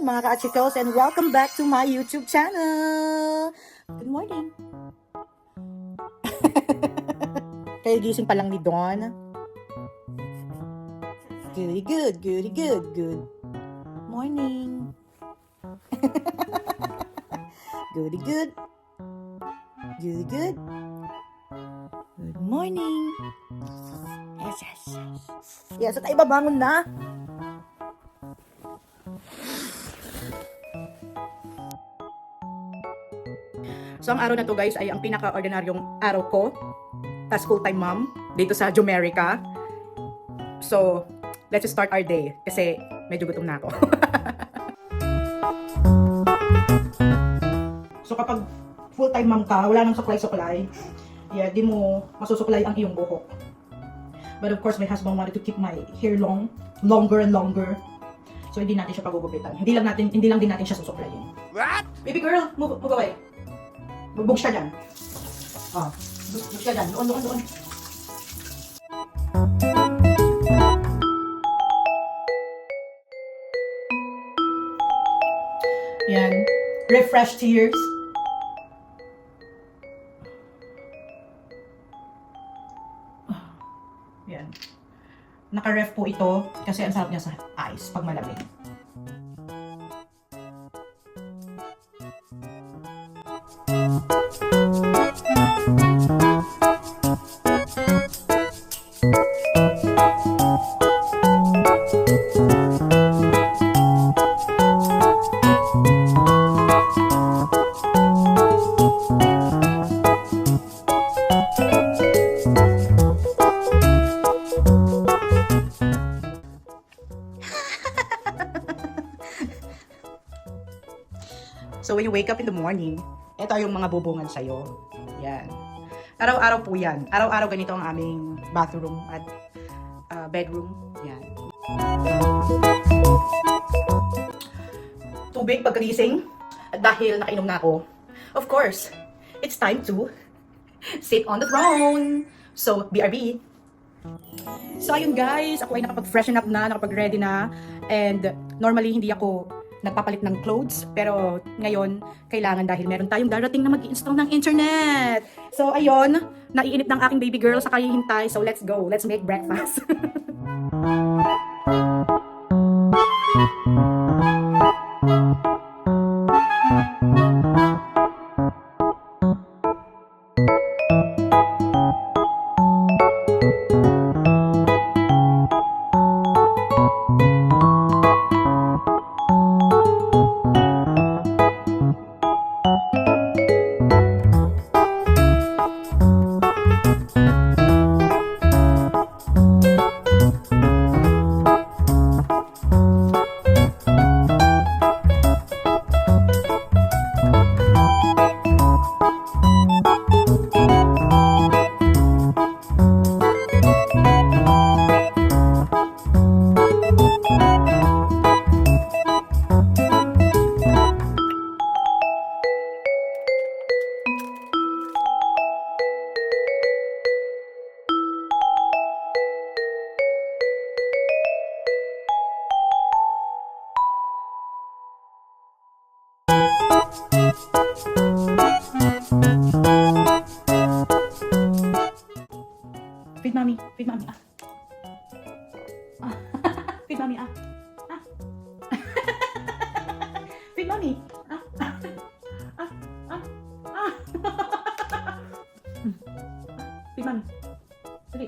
mga ka-achikos, and welcome back to my YouTube channel. Good morning. Kayo gising pa lang ni Dawn. Goody good, goody good, good morning. Goody good. Goody good. Good morning. Yes, yes, yes. Yes, at ay babangon na. So, ang araw na to guys ay ang pinaka-ordinaryong araw ko as full-time mom dito sa Jumerica. So, let's start our day kasi medyo gutom na ako. So, kapag full-time mom ka, wala nang supply-supply, yeah, di mo masusupply ang iyong buhok. But of course, my husband wanted to keep my hair longer and longer. So, hindi natin siya pagugupitan. Hindi lang din natin siya susuplayin. What? Baby girl, move away. Bugbog siya dyan. Oh, bugbog siya dyan. Doon. Yan. Refresh tears. Yan. Naka-ref po ito kasi ang sarap niya sa ice pag malamig. So when you wake up in the morning, ito yung mga bubungan sa'yo. Yan. Araw-araw po yan. Araw-araw ganito ang aming bathroom at bedroom. Yan. Tubig pagkagising. At dahil nakainom na ako, of course, it's time to sit on the throne. So, BRB. So ayun guys, ako ay nakapag-freshen up na, nakapag-ready na. And normally hindi ako nagpapalit ng clothes, pero ngayon kailangan dahil meron tayong darating na mag-install ng internet. So ayun, naiinip ng aking baby girl sa kahihintay. So let's go, let's make breakfast. Feed mommy, feed mommy, ah. Feed mommy, ah. Feed mommy, ah. Feed mommy. Dali.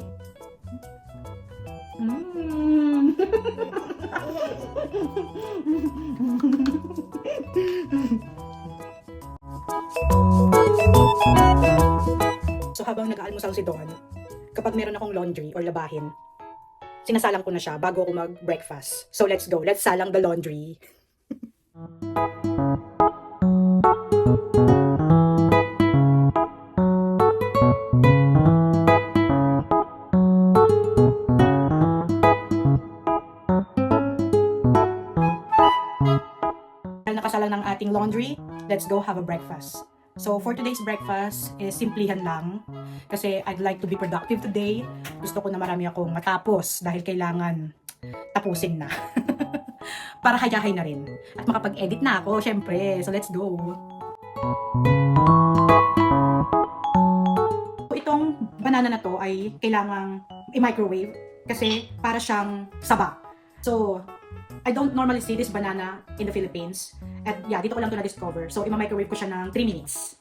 So habang nag-aalmusal si Dawn, kapag meron akong laundry or labahin, sinasalang ko na siya bago ako mag-breakfast. So let's go. Let's salang the laundry. Dahil nakasalang ng ating laundry, let's go have a breakfast. So for today's breakfast is simplihan lang kasi I'd like to be productive today. Gusto ko na marami akong matapos dahil kailangan tapusin na. para hayahay na rin. At makapag-edit na ako, syempre. So, let's go. Itong banana na to ay kailangang i-microwave kasi para siyang saba. So, I don't normally see this banana in the Philippines. At yeah, dito ko lang to na-discover. So, i-microwave ko siya ng 3 minutes.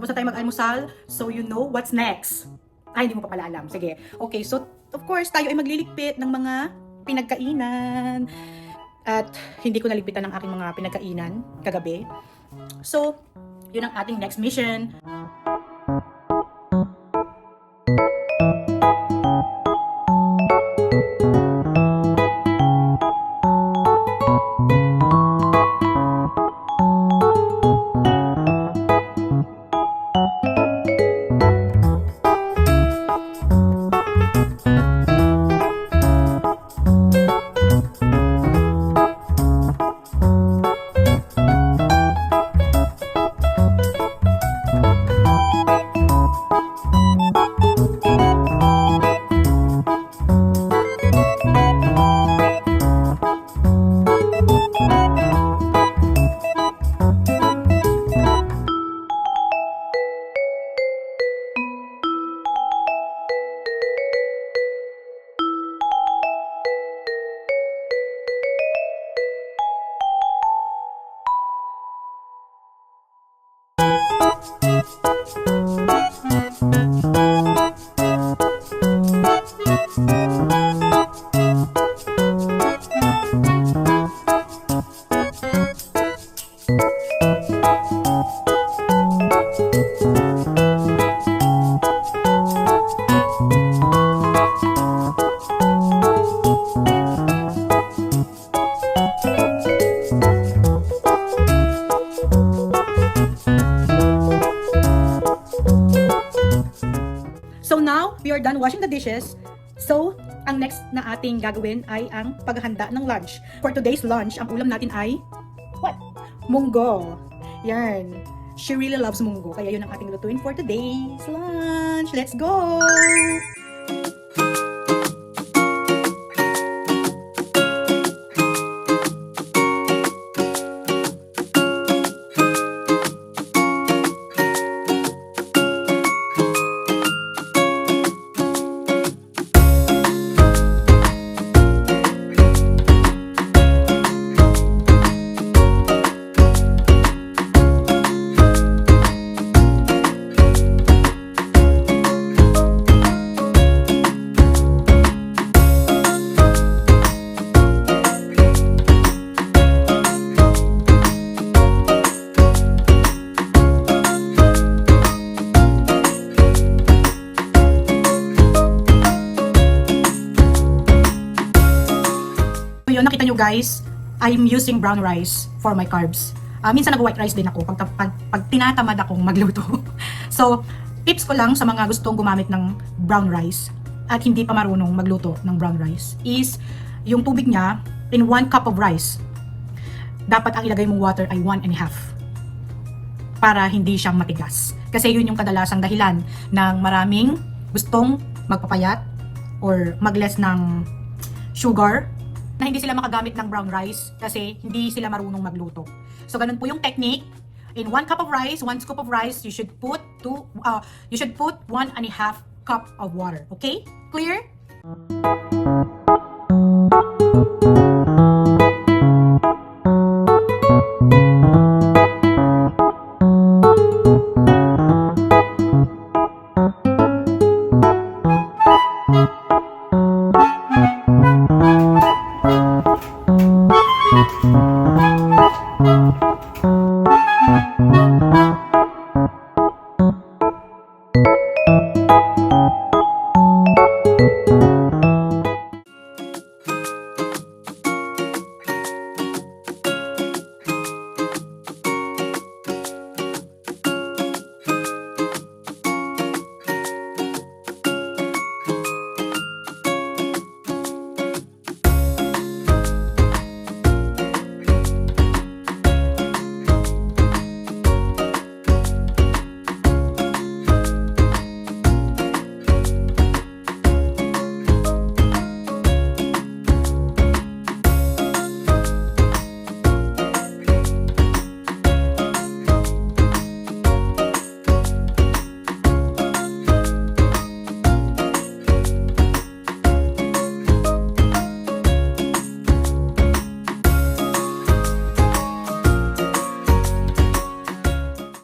Tapos na tayo mag-almusal, so you know what's next. Ay, hindi mo pa pala alam. Sige. Okay, so of course, tayo ay magliligpit ng mga pinagkainan. At hindi ko naligpitan ng aking mga pinagkainan kagabi. So, yun ang ating next mission. So now, we are done washing the dishes. So, ang next na ating gagawin ay ang paghahanda ng lunch. For today's lunch, ang ulam natin ay what? Munggo. Yan. She really loves munggo. Kaya yun ang ating lutuin for today's lunch. Let's go! Nakita nyo guys, I'm using brown rice for my carbs. Minsan nag-white rice din ako pag tinatamad akong magluto. So, tips ko lang sa mga gustong gumamit ng brown rice at hindi pa marunong magluto ng brown rice is yung tubig niya in 1 cup of rice. Dapat ang ilagay mong water ay 1.5 para hindi siyang matigas. Kasi yun yung kadalasang dahilan ng maraming gustong magpapayat or mag-less ng sugar na hindi sila makagamit ng brown rice kasi hindi sila marunong magluto. So ganun po yung technique. In 1 cup of rice, 1 scoop of rice, you should put 1.5 cup of water. Okay? Clear?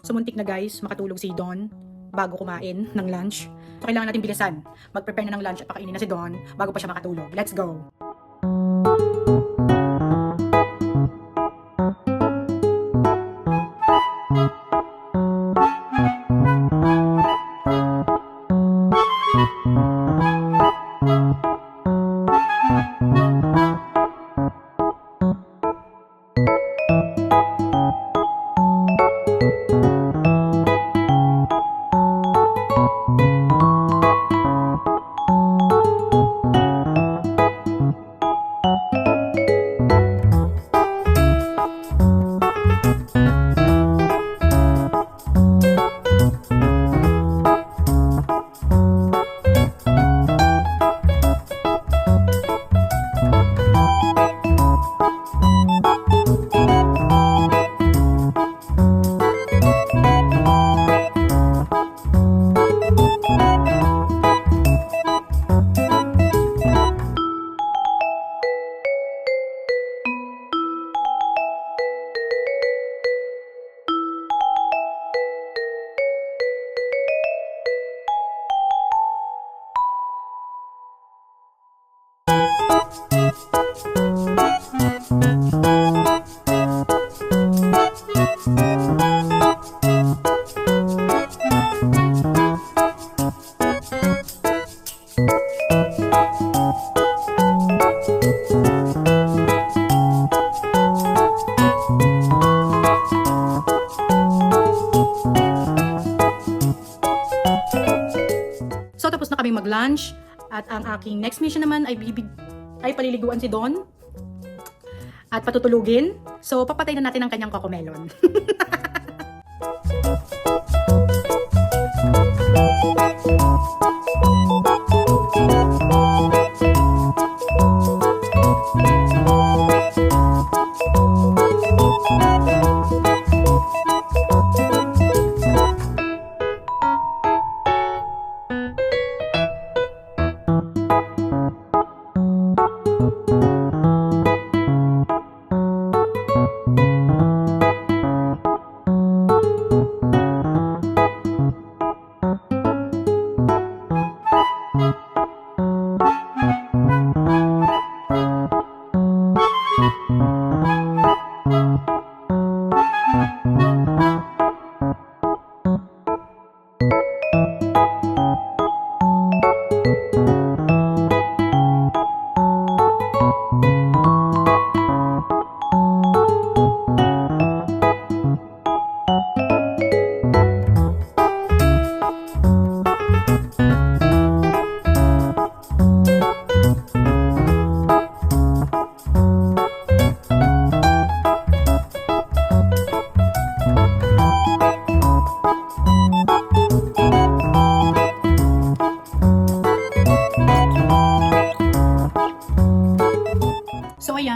Sumuntik na guys, makatulog si Don bago kumain ng lunch. So kailangan natin bilisan. Mag-prepare na ng lunch at pakainin na si Don bago pa siya makatulog. Let's go! So tapos na kaming mag-lunch at ang aking next mission naman ay paliliguan si Don at patutulugin. So papatay na natin ang kanyang cocomelon.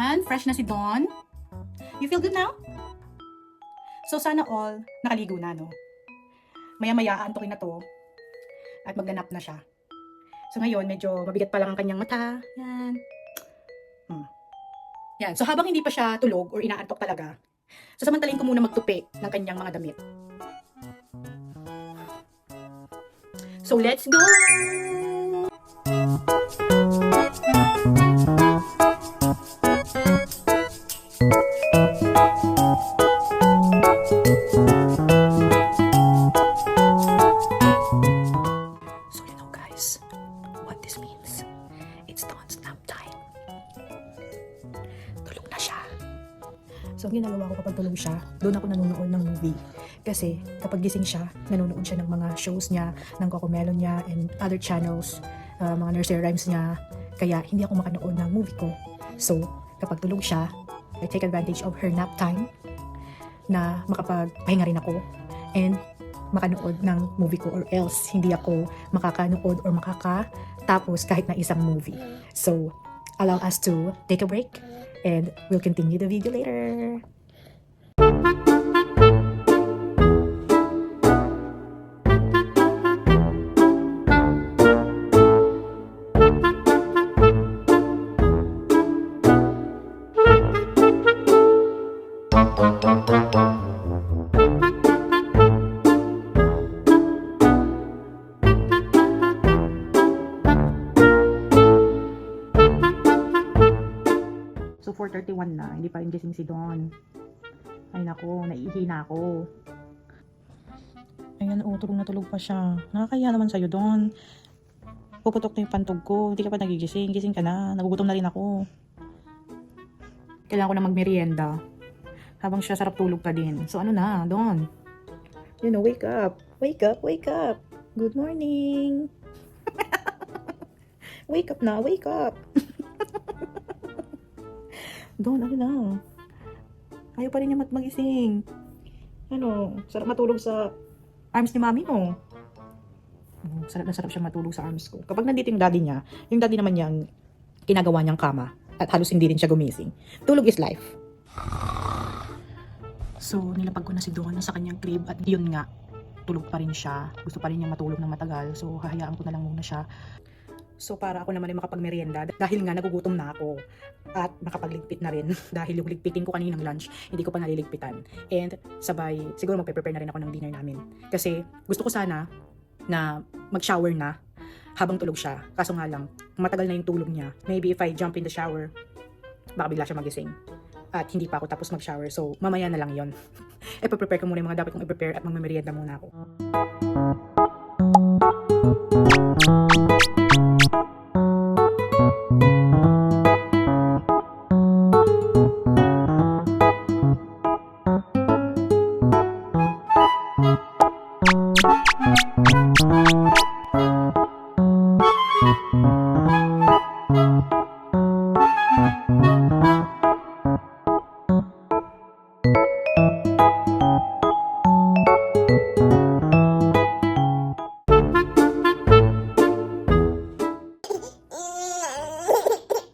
Ayan, fresh na si Dawn. You feel good now? So sana all nakaligo na, no? Maya-maya aantukin na to at magganap na siya. So ngayon, medyo mabigat pa lang ang kanyang mata. Yan. Yan. So habang hindi pa siya tulog or inaantok talaga, sasamantalin ko muna magtupi ng kanyang mga damit. So let's go! So you know guys, what this means? It's Dawn's nap time. Tulog na siya. So ang ginagawa ko kapag tulog siya, doon ako nanonood ng movie. Kasi kapag gising siya, nanonood siya ng mga shows niya, ng Cocomelon niya, and other channels, mga nursery rhymes niya. Kaya hindi ako makanood ng movie ko. So kapag tulog siya, I take advantage of her nap time na makapagpahinga rin ako and makanood ng movie ko, or else hindi ako makakanood or makakatapos kahit na isang movie. So allow us to take a break and we'll continue the video later. So 4:31 na, hindi pa rin gising si Dawn. Ay nako, naiihi na ako. Ayan, tulog na tulog pa siya. Nakakaya naman sa'yo, Dawn. Puputok na yung pantog ko, hindi ka pa nagigising. Gising ka na, nagugutom na rin ako. Kailangan ko na magmerienda habang siya sarap tulog pa din. So ano na, Dawn? You know, wake up. Wake up, wake up. Good morning. Wake up na, wake up. Dawn, ano na? Ayaw pa rin niya magising. Ano, sarap matulog sa arms ni mami mo. Sarap na sarap siya matulog sa arms ko. Kapag nandito yung daddy naman niyang ginagawa niyang kama at halos hindi rin siya gumising. Tulog is life. So, nilapag ko na si Dawn sa kanyang crib at yun nga, tulog pa rin siya. Gusto pa rin niya matulog ng matagal. So, hahayaan ko na lang muna siya. So, para ako naman ay makapagmerienda dahil nga nagugutom na ako at makapagligpit na rin dahil yung ligpitin ko kaninang lunch, hindi ko pa naliligpitan. And sabay, siguro magpe-prepare na rin ako ng dinner namin. Kasi gusto ko sana na mag-shower na habang tulog siya. Kaso nga lang, matagal na yung tulog niya. Maybe if I jump in the shower, baka bigla siya magising. At hindi pa ako tapos mag-shower. So, mamaya na lang yon. Prepare ko muna yung mga dapat kong i-prepare at magmemerienda muna ako.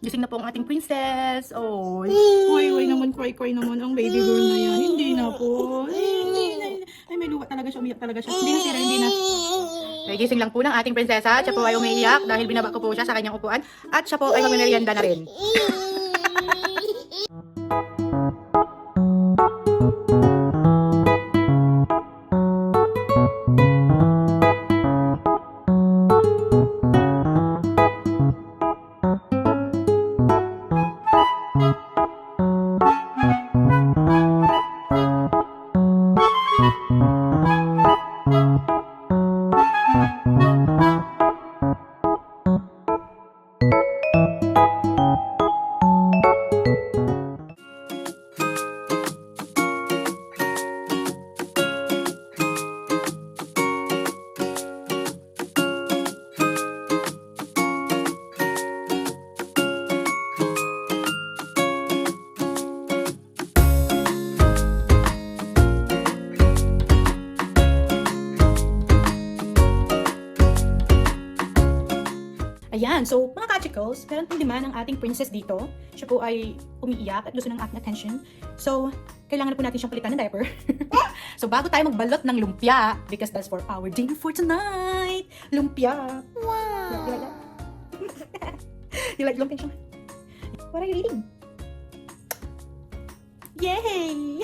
Gising na po ang ating princess. Oh, uy naman, cry naman ang baby girl na yan. Hindi na po. Ay, may luha talaga siya, umiyak talaga siya. Hindi na sira, hindi na. Okay, gising lang po ng ating prinsesa. Siya po ay umiiyak dahil binaba ko po siya sa kanyang upuan. At siya po ay magmemerienda na rin. Ayan, so mga kachikos, meron pong demand ang ating princess dito. Siya po ay umiiyak at gusto ng ating attention. So, kailangan na po natin siyang palitan ng diaper. So, bago tayo magbalot ng lumpia, because that's for our dinner for tonight. Lumpia. Wow! You like that? You like lumpia siya? What are you eating? Yay!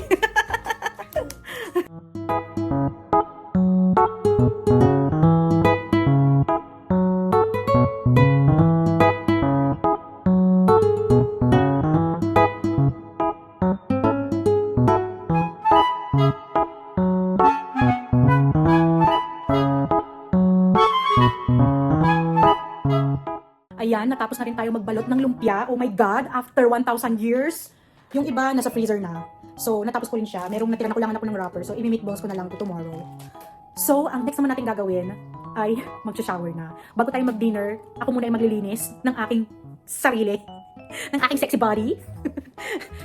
Ayan, natapos na rin tayo magbalot ng lumpia. Oh my God, after 1,000 years. Yung iba, nasa freezer na. So, natapos ko rin siya. Merong natira na kulangan ako ng wrapper. So, i-meatballs ko na lang to tomorrow. So, ang next naman natin gagawin ay mag-shower na. Bago tayo mag-dinner, ako muna ay maglilinis ng aking sarili. Ng aking sexy body.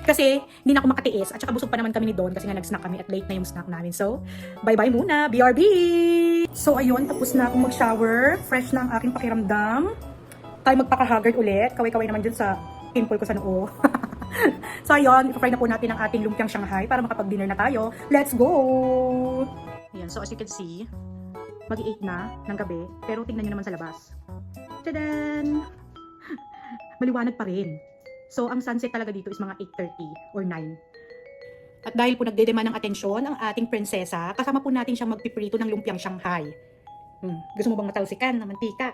Kasi, hindi na ako makatiis. At saka busog pa naman kami ni Don kasi nga nag-snack kami at late na yung snack namin. So, bye-bye muna. BRB! So, ayun. Tapos na akong mag-shower. Fresh na ang aking pakiramdam. Tayo magpaka-haggard ulit. Kaway-kaway naman dyan sa pimple ko sa noo. So ayun, ipafry na po natin ang ating lumpiang Shanghai para makapag-dinner na tayo. Let's go! Ayan, so as you can see, mag-8 na ng gabi. Pero tingnan nyo naman sa labas. Tadaan! Maliwanag pa rin. So ang sunset talaga dito is mga 8:30 or 9. At dahil po nagdedemand ng atensyon ang ating prinsesa, kasama po natin siyang magpiprito ng lumpiang Shanghai. Gusto mo bang matalsikan na mantika?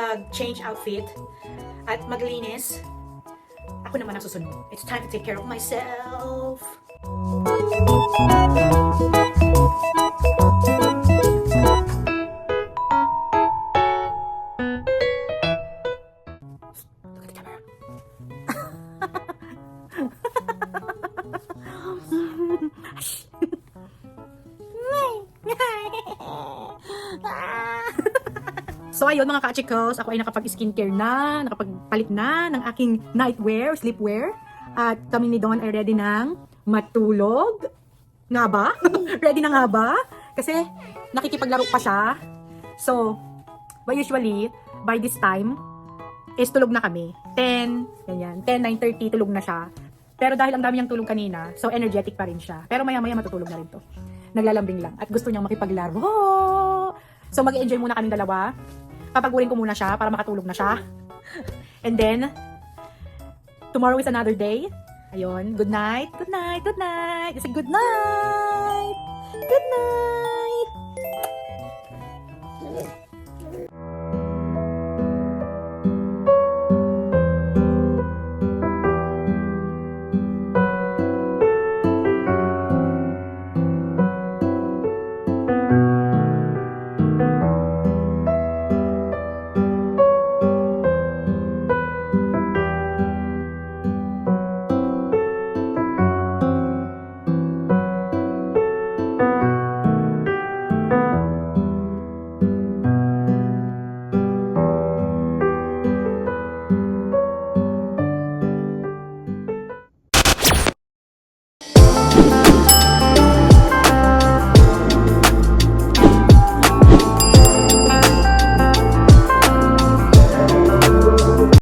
mag-change outfit at maglinis, ako naman ang susunod. It's time to take care of myself. So ayun mga ka-chicos, ako ay nakapag-skincare na, nakapagpalit na ng aking nightwear, sleepwear. At kami ni Dawn ay ready ng matulog. Nga ba? Ready na nga ba? Kasi nakikipaglaro pa siya. So, usually, by this time, is tulog na kami. 10, ganyan. 10, 9:30, tulog na siya. Pero dahil ang dami niyang tulog kanina, so energetic pa rin siya. Pero maya-maya matutulog na rin to. Naglalambing lang. At gusto niyang makipaglaro. So mag-enjoy muna kaming dalawa. Papagurin ko muna siya para makatulog na siya. And then, tomorrow is another day. Ayun, good night, good night, good night. It's a good night. Good night.